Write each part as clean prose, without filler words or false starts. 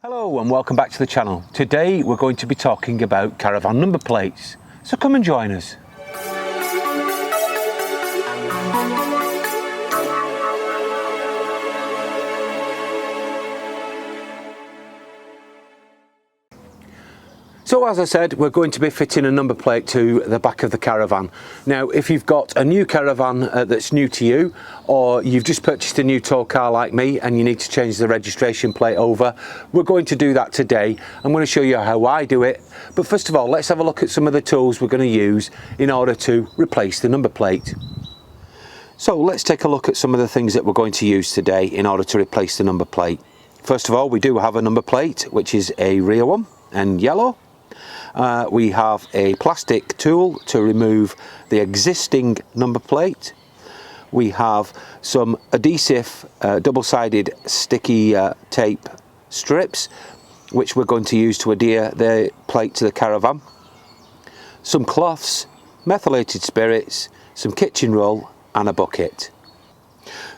Hello and welcome back to the channel. Today we're going to be talking about caravan number plates, so come and join us. So as I said, we're going to be fitting a number plate to the back of the caravan. Now if you've got a new caravan that's new to you, or you've just purchased a new tow car like me and you need to change the registration plate over, we're going to do that today. I'm going to show you how I do it, but first of all let's have a look at some of the tools we're going to use in order to replace the number plate. So let's take a look at some of the things that we're going to use today in order to replace the number plate. First of all, we do have a number plate which is a rear one and yellow. We have a plastic tool to remove the existing number plate. We have some adhesive double-sided sticky tape strips which we're going to use to adhere the plate to the caravan. Some cloths, methylated spirits, some kitchen roll and a bucket.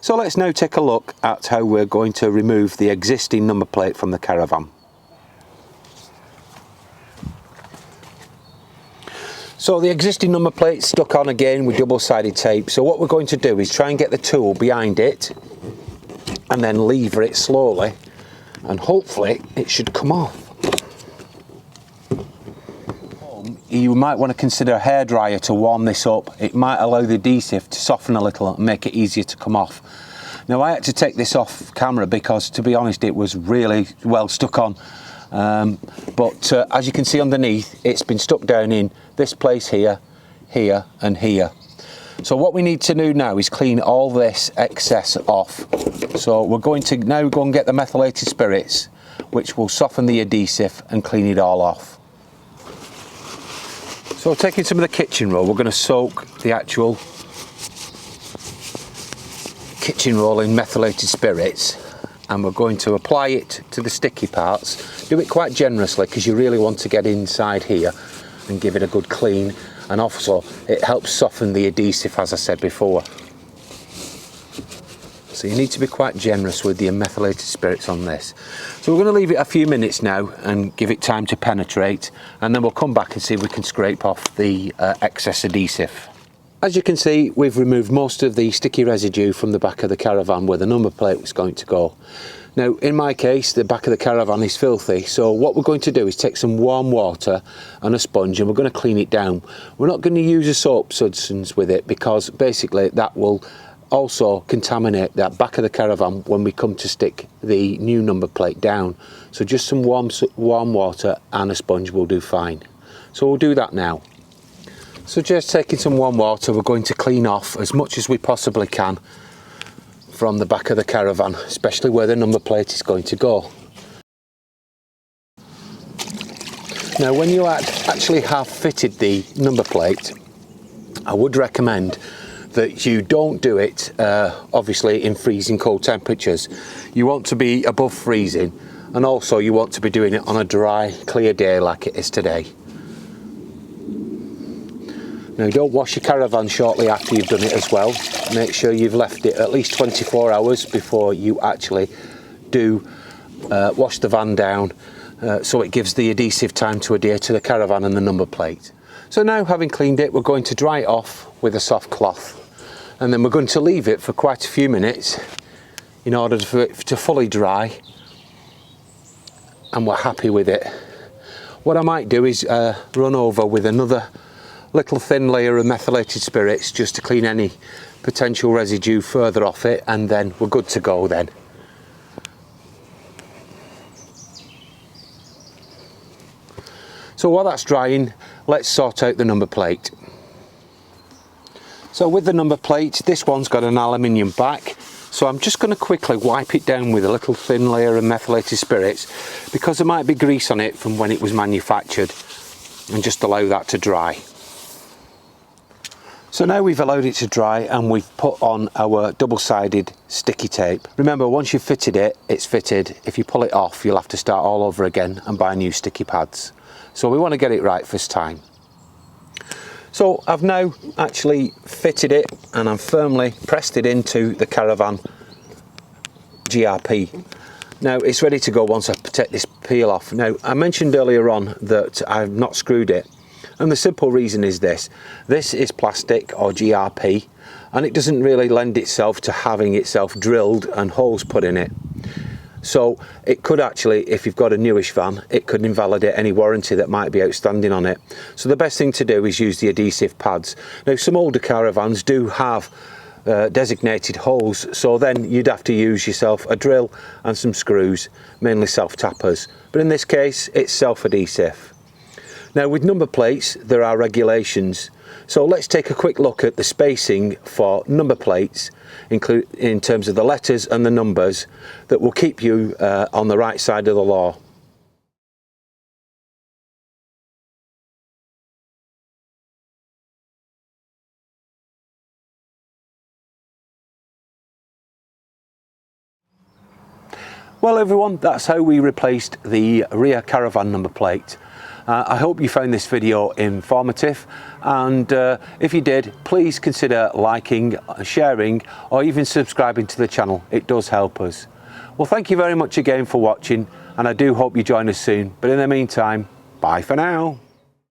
So let's now take a look at how we're going to remove the existing number plate from the caravan. So the existing number plate stuck on again with double-sided tape. So what we're going to do is try and get the tool behind it and then lever it slowly, and hopefully it should come off. You might want to consider a hairdryer to warm this up. It might allow the adhesive to soften a little and make it easier to come off. Now I had to take this off camera because, to be honest, it was really well stuck on. But as you can see underneath, it's been stuck down in this place here, here and here. So what we need to do now is clean all this excess off. So we're going to now go and get the methylated spirits, which will soften the adhesive and clean it all off. So taking some of the kitchen roll, we're going to soak the actual kitchen roll in methylated spirits, and we're going to apply it to the sticky parts. Do it quite generously because you really want to get inside here and give it a good clean, and also it helps soften the adhesive, as I said before. So you need to be quite generous with the methylated spirits on this. So we're going to leave it a few minutes now and give it time to penetrate, and then we'll come back and see if we can scrape off the excess adhesive. As you can see, we've removed most of the sticky residue from the back of the caravan where the number plate was going to go. Now in my case, the back of the caravan is filthy, so what we're going to do is take some warm water and a sponge and we're going to clean it down. We're not going to use a soap substance with it because basically that will also contaminate that back of the caravan when we come to stick the new number plate down. So just some warm water and a sponge will do fine. So we'll do that now. So just taking some warm water, we're going to clean off as much as we possibly can from the back of the caravan, especially where the number plate is going to go. Now when you actually have fitted the number plate, I would recommend that you don't do it obviously in freezing cold temperatures. You want to be above freezing, and also you want to be doing it on a dry, clear day like it is today. Now don't wash your caravan shortly after you've done it as well. Make sure you've left it at least 24 hours before you actually do wash the van down, so it gives the adhesive time to adhere to the caravan and the number plate. So now, having cleaned it, we're going to dry it off with a soft cloth, and then we're going to leave it for quite a few minutes in order for it to fully dry, and we're happy with it. What I might do is run over with another little thin layer of methylated spirits just to clean any potential residue further off it, and then we're good to go then. So while that's drying, let's sort out the number plate. So with the number plate, this one's got an aluminium back, so I'm just going to quickly wipe it down with a little thin layer of methylated spirits because there might be grease on it from when it was manufactured, and just allow that to dry. So now we've allowed it to dry and we've put on our double-sided sticky tape. Remember, once you've fitted it, it's fitted. If you pull it off, you'll have to start all over again and buy new sticky pads. So we want to get it right first time. So I've now actually fitted it and I've firmly pressed it into the caravan GRP. Now it's ready to go once I take this peel off. Now I mentioned earlier on that I've not screwed it, and the simple reason is this is plastic or GRP, and it doesn't really lend itself to having itself drilled and holes put in it. So it could actually, if you've got a newish van, it could invalidate any warranty that might be outstanding on it. So the best thing to do is use the adhesive pads. Now some older caravans do have designated holes, so then you'd have to use yourself a drill and some screws, mainly self-tappers, but in this case it's self-adhesive. Now with number plates there are regulations, so let's take a quick look at the spacing for number plates in terms of the letters and the numbers that will keep you on the right side of the law. Well everyone, that's how we replaced the rear caravan number plate. I hope you found this video informative, and if you did, please consider liking, sharing, or even subscribing to the channel. It does help us. Well, thank you very much again for watching, and I do hope you join us soon. But in the meantime, bye for now.